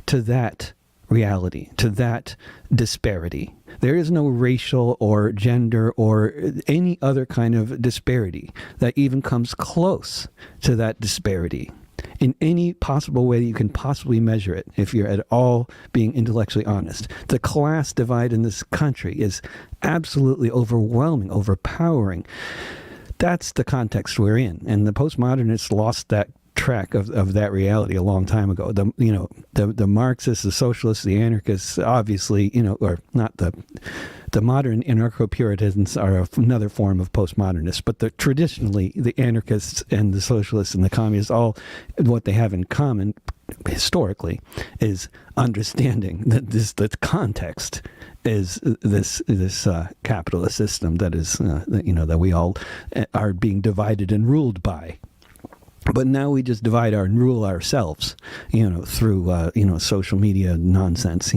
to that reality, to that disparity. There is no racial or gender or any other kind of disparity that even comes close to that disparity in any possible way that you can possibly measure it, if you're at all being intellectually honest. The class divide in this country is absolutely overwhelming, overpowering. That's the context we're in, and the postmodernists lost that track of that reality a long time ago. The Marxists, the socialists, the anarchists, obviously, or not the modern anarcho-Puritans are another form of postmodernists, but traditionally the anarchists and the socialists and the communists, all what they have in common historically is understanding that the context is this capitalist system that is that we all are being divided and ruled by. But now we just divide and rule ourselves, through, social media nonsense,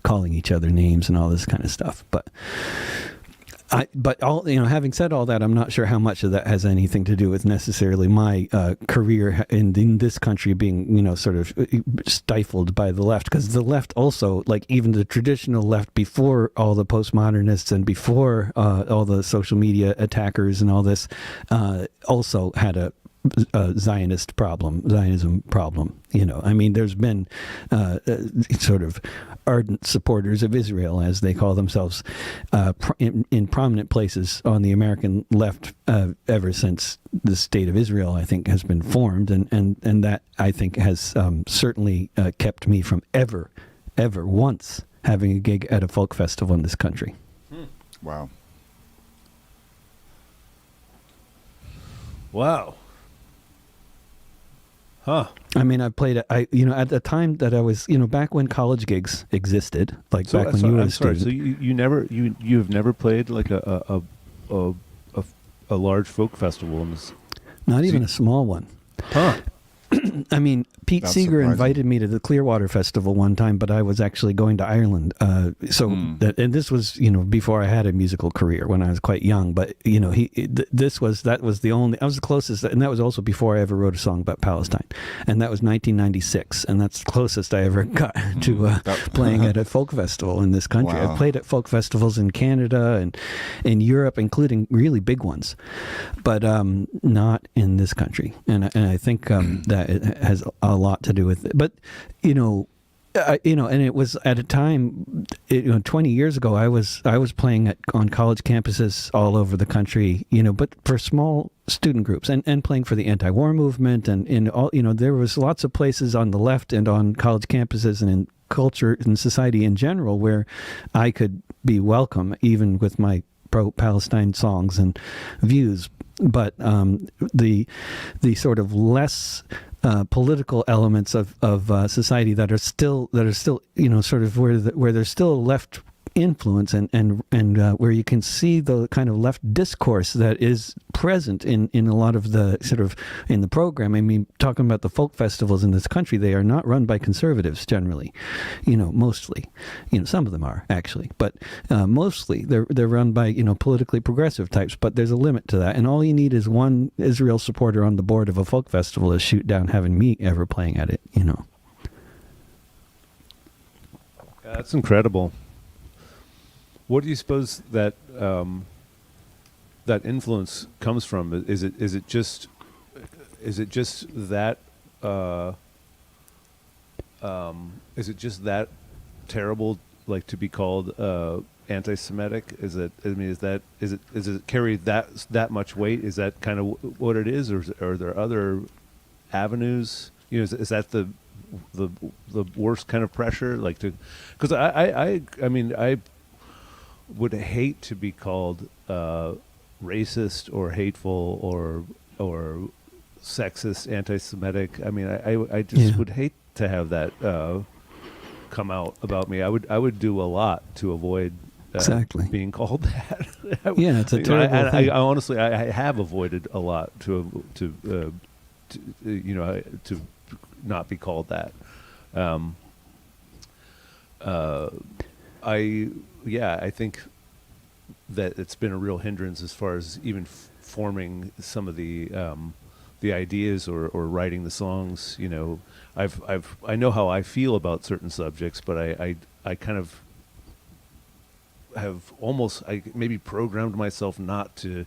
calling each other names and all this kind of stuff. But having said all that, I'm not sure how much of that has anything to do with necessarily my career in this country being, sort of stifled by the left. Because the left also, like even the traditional left before all the postmodernists and before all the social media attackers and all this, also had a Zionism problem. I mean, there's been sort of ardent supporters of Israel, as they call themselves, in prominent places on the American left ever since the State of Israel, I think, has been formed, and that, I think, has certainly kept me from ever once having a gig at a folk festival in this country. Wow. Huh. I mean, I played it. At the time that I was, back when college gigs existed, like So, back when you were a I'm sorry. student. So you've never played like a large folk festival in this? Not even a small one. Huh. I mean, Pete That's Seeger surprising. invited me to the Clearwater Festival one time, but I was actually going to Ireland. And this was, before I had a musical career when I was quite young. But that was the only. I was the closest, and that was also before I ever wrote a song about Palestine, and that was 1996, and that's the closest I ever got to playing at a folk festival in this country. Wow. I've played at folk festivals in Canada and in Europe, including really big ones, but not in this country. And I think that it has a lot to do with it. But and it was at a time, 20 years ago, I was playing on college campuses all over the country, but for small student groups and playing for the anti-war movement and in all, there was lots of places on the left and on college campuses and in culture and society in general where I could be welcome, even with my pro-Palestine songs and views. But the sort of less political elements of society that are still sort of where there's still left influence and where you can see the kind of left discourse that is present in a lot of the sort of in the program. I mean, talking about the folk festivals in this country, they are not run by conservatives generally, mostly. Some of them are actually, but mostly they're run by politically progressive types. But there's a limit to that, and all you need is one Israel supporter on the board of a folk festival to shoot down having me ever playing at it. That's incredible. What do you suppose that that influence comes from? Is it just that is it just that terrible, like, to be called anti-Semitic? Is it carry that much weight? Is that kind of what it is, or are there other avenues? Is that the worst kind of pressure? Like, to, because I mean I would hate to be called racist or hateful or sexist, anti-Semitic. I mean, I just would hate to have that come out about me. I would do a lot to avoid exactly being called that. It's a terrible thing. I honestly, I have avoided a lot to not be called that. I think that it's been a real hindrance as far as even forming some of the ideas or writing the songs. I know how I feel about certain subjects, but I kind of have almost maybe programmed myself not to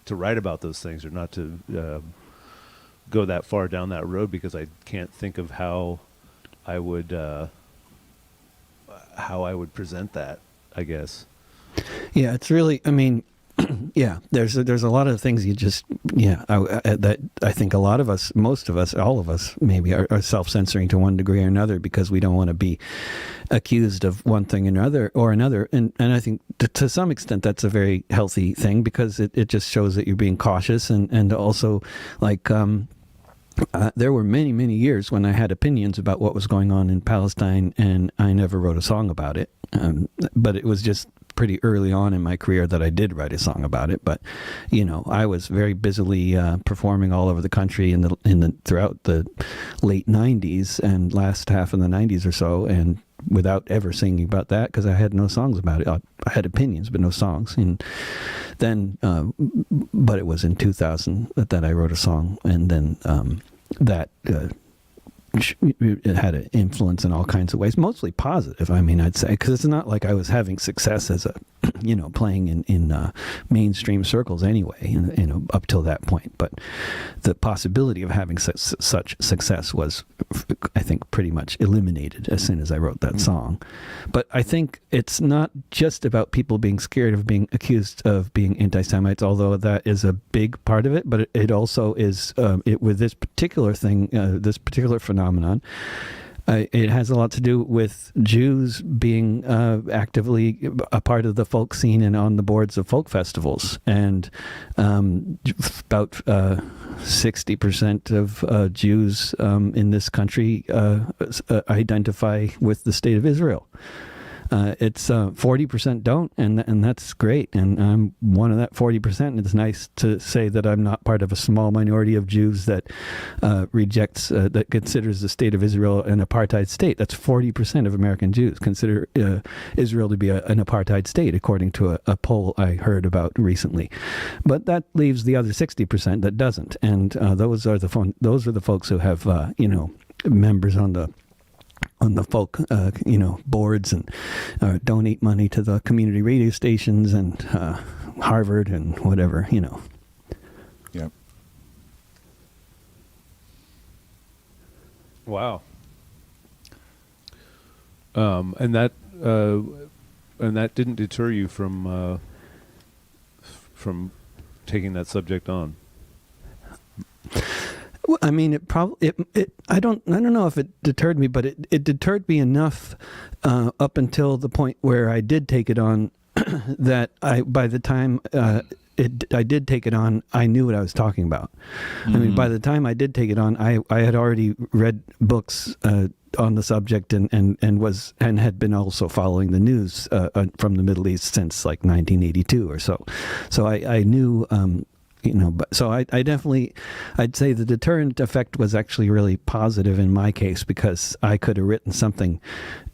write about those things, or not to go that far down that road, because I can't think of how I would present that, I guess. Yeah, it's really, I mean, there's a lot of things you just, that I think a lot of us, most of us, all of us maybe are self-censoring to one degree or another, because we don't want to be accused of one thing or another. And I think to some extent that's a very healthy thing, because it just shows that you're being cautious, and also like, there were many, many years when I had opinions about what was going on in Palestine, and I never wrote a song about it. But it was just pretty early on in my career that I did write a song about it. But I was very busily performing all over the country throughout the late 90s and last half of the 90s or so, and without ever singing about that, because I had no songs about it. I had opinions, but no songs. And then, but it was in 2000 that I wrote a song, and then that it had an influence in all kinds of ways, mostly positive. I mean, I'd say, because it's not like I was having success as a, playing in mainstream circles anyway, up till that point. But the possibility of having such success was, I think, pretty much eliminated as soon as I wrote that song. But I think it's not just about people being scared of being accused of being anti-Semites, although that is a big part of it. But it also is, with this particular thing, this particular phenomenon, It has a lot to do with Jews being actively a part of the folk scene and on the boards of folk festivals. And about 60% of Jews in this country identify with the state of Israel. It's 40% don't, and that's great. And I'm one of that 40%. And it's nice to say that I'm not part of a small minority of Jews that rejects, that considers the state of Israel an apartheid state. That's 40% of American Jews consider Israel to be an apartheid state, according to a poll I heard about recently. But that leaves the other 60% that doesn't, and those are the folks who have members on the folk, boards and donate money to the community radio stations and Harvard and whatever, Yep. Wow. And that didn't deter you from taking that subject on. Well, I mean, I don't know if it deterred me, but it deterred me enough up until the point where I did take it on that by the time I did take it on, I knew what I was talking about. Mm-hmm. I mean, by the time I did take it on, I had already read books on the subject and had been also following the news from the Middle East since like 1982 or so. So I knew. But so I definitely, I'd say the deterrent effect was actually really positive in my case, because I could have written something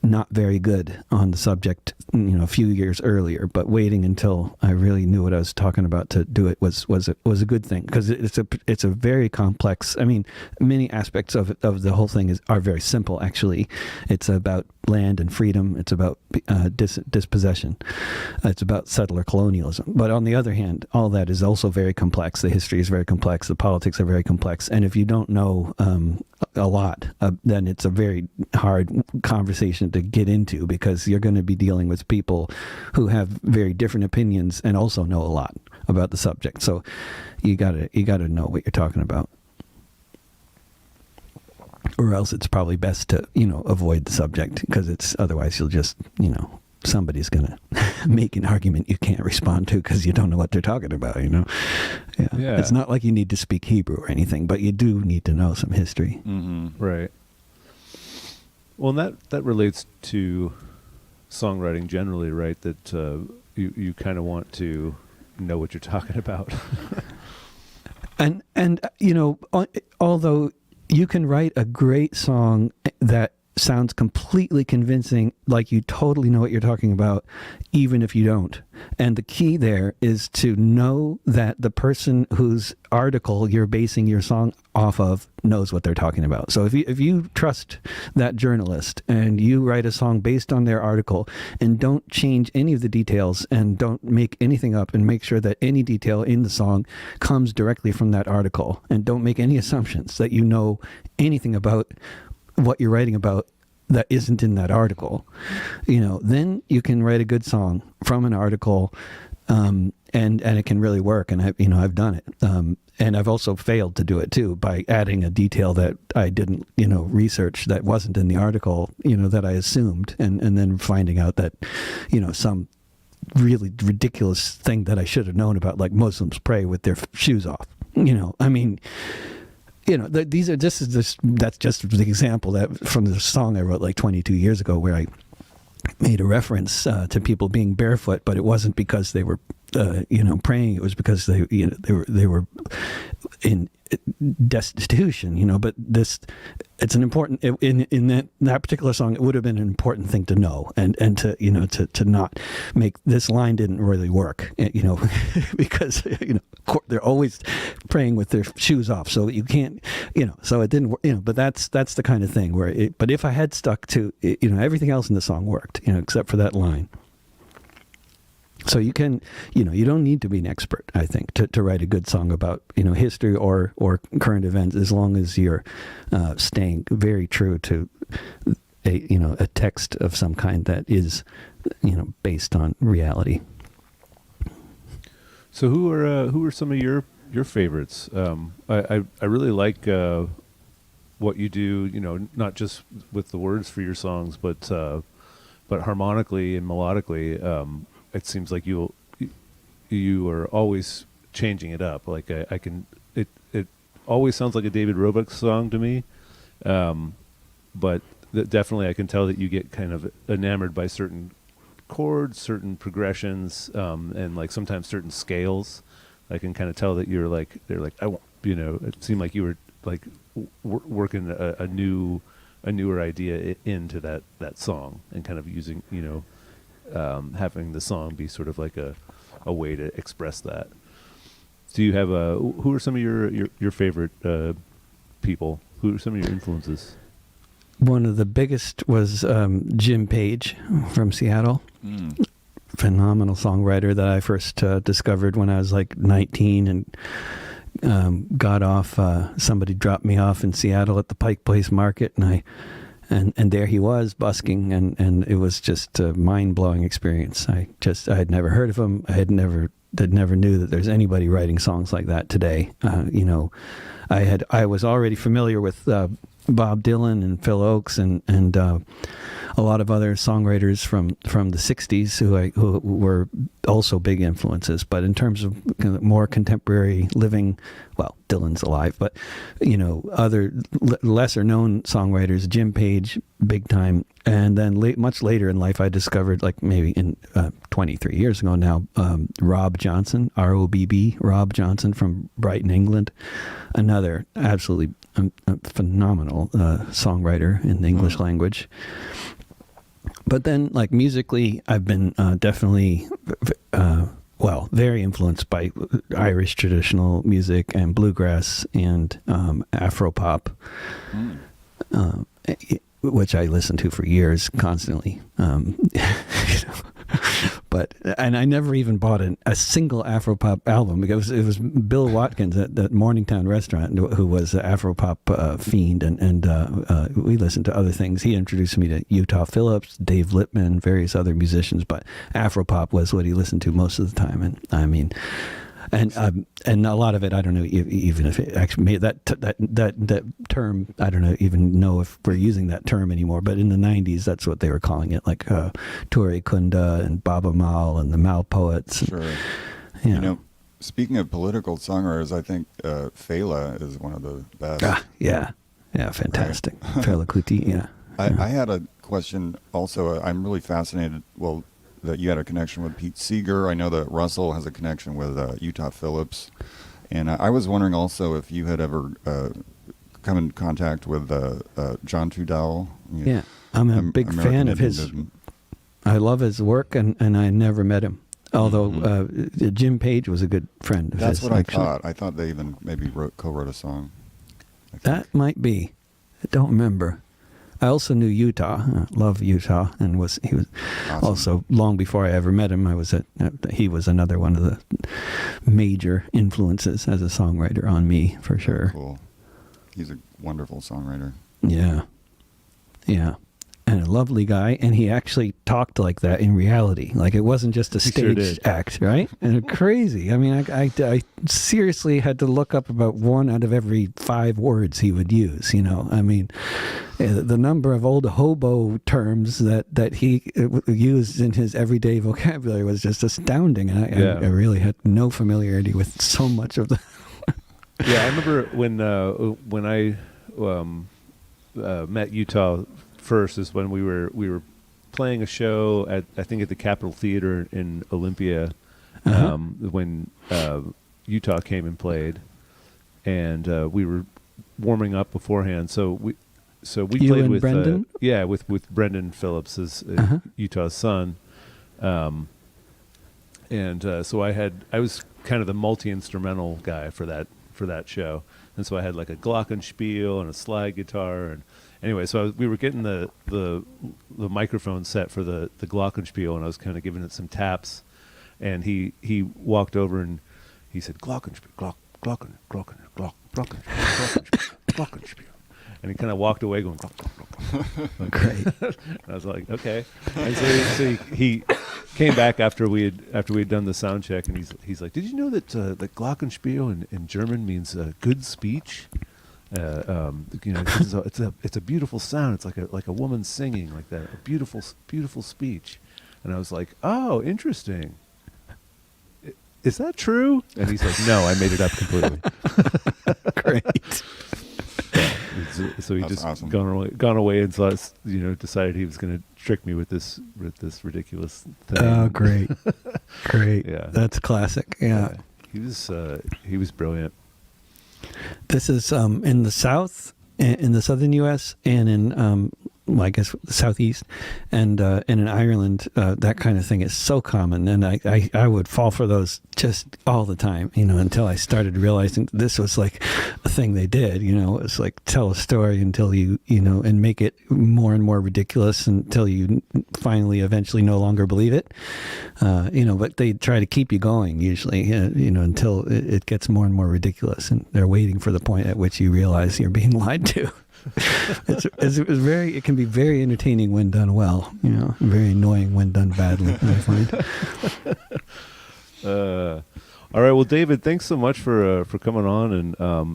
not very good on the subject, a few years earlier, but waiting until I really knew what I was talking about to do it was a good thing, because it's a very complex. I mean, many aspects of the whole thing are very simple. Actually, it's about land and freedom. It's about dispossession. It's about settler colonialism. But on the other hand, all that is also very complex. The history is very complex. The politics are very complex. And if you don't know a lot, then it's a very hard conversation to get into, because you're going to be dealing with people who have very different opinions and also know a lot about the subject. So you gotta know what you're talking about, or else it's probably best to avoid the subject, because otherwise you'll just somebody's gonna make an argument you can't respond to because you don't know what they're talking about. Yeah. It's not like you need to speak Hebrew or anything, but you do need to know some history. Mm-hmm. Right. Well, that relates to songwriting generally, right? That you kind of want to know what you're talking about. and although you can write a great song that sounds completely convincing, like you totally know what you're talking about, even if you don't. And the key there is to know that the person whose article you're basing your song off of knows what they're talking about. So if you trust that journalist and you write a song based on their article and don't change any of the details and don't make anything up, and make sure that any detail in the song comes directly from that article, and don't make any assumptions that you know anything about what you're writing about that isn't in that article, then you can write a good song from an article, and it can really work. And I've done it. And I've also failed to do it too, by adding a detail that I didn't, research, that wasn't in the article, that I assumed, and then finding out that, some really ridiculous thing that I should have known about, like Muslims pray with their shoes off. That's just the example that from the song I wrote like 22 years ago, where I made a reference to people being barefoot, but it wasn't because they were, praying. It was because they were in destitution, But it's an important in that particular song. It would have been an important thing to know, and to not make this line didn't really work, because they're always praying with their shoes off, so you can't, so it didn't work, But that's the kind of thing where but if I had stuck to everything else in the song worked, except for that line. So you can, you don't need to be an expert, I think, to write a good song about, history or current events, as long as you're staying very true to a text of some kind that is, based on reality. So who are some of your favorites? I really like what you do, not just with the words for your songs, but harmonically and melodically, it seems like you are always changing it up. Like I can, it always sounds like a David Rovics song to me, but definitely I can tell that you get kind of enamored by certain chords, certain progressions, and like sometimes certain scales. I can kind of tell that they're like, I want, it seemed like you were like working a newer idea into that song, and kind of using, having the song be sort of like a way to express that. Do you have who are some of your favorite people? Who are some of your influences? One of the biggest was Jim Page from Seattle. Phenomenal songwriter that I first discovered when I was like 19 and got off. Somebody dropped me off in Seattle at the Pike Place Market, and there he was busking, and it was just a mind-blowing experience. I had never heard of him. I never knew that there's anybody writing songs like that today. I was already familiar with Bob Dylan and Phil Oakes and a lot of other songwriters from the 60s who were also big influences. But in terms of more contemporary living, well, Dylan's alive, but other lesser known songwriters, Jim Page, big time. And then much later in life, I discovered, like maybe in 23 years ago now, Rob Johnson, R-O-B-B, Rob Johnson from Brighton, England, another absolutely phenomenal songwriter in the English language. But then, like musically, I've been definitely, very influenced by Irish traditional music and bluegrass and Afropop, which I listened to for years constantly. But I never even bought a single Afropop album, because it was Bill Watkins at the Morningtown restaurant who was an Afropop fiend, and we listened to other things. He introduced me to Utah Phillips, Dave Lippman, various other musicians, but Afropop was what he listened to most of the time. And I mean, and a lot of it, I don't know even if it actually made that term. I don't even know if we're using that term anymore. But in the '90s, that's what they were calling it, like Torrey Kunda and Baba Mal and the Mal Poets. Sure. Speaking of political songwriters, I think Fela is one of the best. Yeah, fantastic. Right. Fela Kuti. Yeah. I had a question also. I'm really fascinated. Well, that you had a connection with Pete Seeger. I know that Russell has a connection with Utah Phillips. And I was wondering also if you had ever come in contact with John Trudell. Yeah, I'm a big fan of his. I love his work, and I never met him. Although Jim Page was a good friend of That's his. What actually. I thought. I thought they even maybe co-wrote a song. That might be. I don't remember. I also knew Utah. Love Utah, and he was awesome. Also long before I ever met him. He was another one of the major influences as a songwriter on me, for sure. Cool. He's a wonderful songwriter. Yeah, and a lovely guy. And he actually talked like that in reality. Like it wasn't just a stage act, right? And crazy. I mean, I seriously had to look up about 1 out of every 5 words he would use. I mean, the number of old hobo terms that he used in his everyday vocabulary was just astounding. And I really had no familiarity with so much of the. Yeah, I remember when I met Utah first is when we were playing a show at the Capitol Theater in Olympia, when Utah came and played, and we were warming up beforehand. So we played with Brendan? With Brendan Phillips, Utah's son, and so I was kind of the multi-instrumental guy for that show, and so I had like a glockenspiel and a slide guitar, and anyway, so we were getting the microphone set for the glockenspiel, and I was kind of giving it some taps, and he walked over and he said glockenspiel, glocken, glockenspiel, and he kind of walked away going glock. Great. And I was like, okay. And so he came back after we had done the sound check, and he's like, did you know that glockenspiel in German means good speech? It's a beautiful sound. It's like a woman singing like that. A beautiful speech. And I was like, oh, interesting. Is that true? And he's like, no, I made it up completely. Great. So he That's just awesome. gone away and decided he was going to trick me with this ridiculous thing. Oh, great. Great. Yeah. That's classic. Yeah. He was brilliant. This is in the South, in the southern U.S., and in, I guess, the Southeast, and in Ireland. That kind of thing is so common, and I would fall for those just all the time, until I started realizing this was like a thing they did. It's like tell a story until and make it more and more ridiculous until you finally eventually no longer believe it. But they try to keep you going usually, until it gets more and more ridiculous, and they're waiting for the point at which you realize you're being lied to. It can be very entertaining when done well, very annoying when done badly, I find. All right, well, David, thanks so much for coming on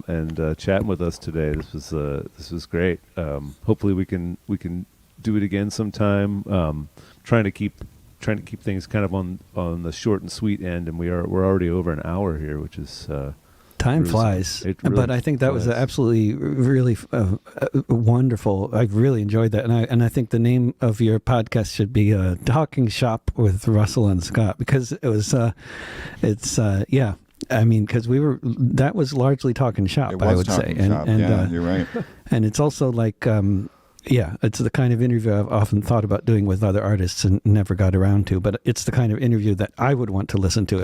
and chatting with us today. This was great. Hopefully we can do it again sometime. Trying to keep things kind of on the short and sweet end, and we're already over an hour here, which is Time really flies, really but I think that was flies. absolutely really wonderful. I really enjoyed that, and I think the name of your podcast should be "Talking Shop with Russell and Scott," because it was, yeah. I mean, because that was largely talking shop, It was I would talking say, shop. Yeah, you're right. and it's also like. It's the kind of interview I've often thought about doing with other artists and never got around to. But it's the kind of interview that I would want to listen to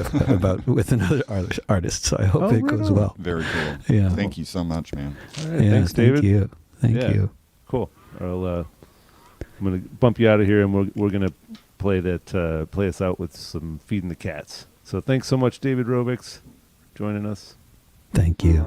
with another artist. So I hope it goes well. Very cool. Yeah. Thank you so much, man. All right, thanks, David. Thank Yeah. you. Cool. I'm gonna bump you out of here, and we're gonna play us out with some Feeding the Cats. So thanks so much, David Rovics, joining us. Thank you.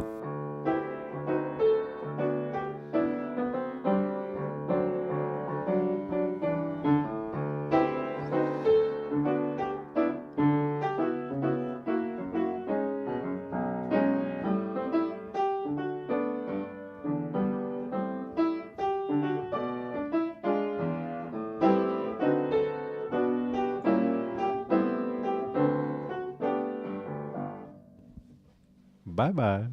Bye bye.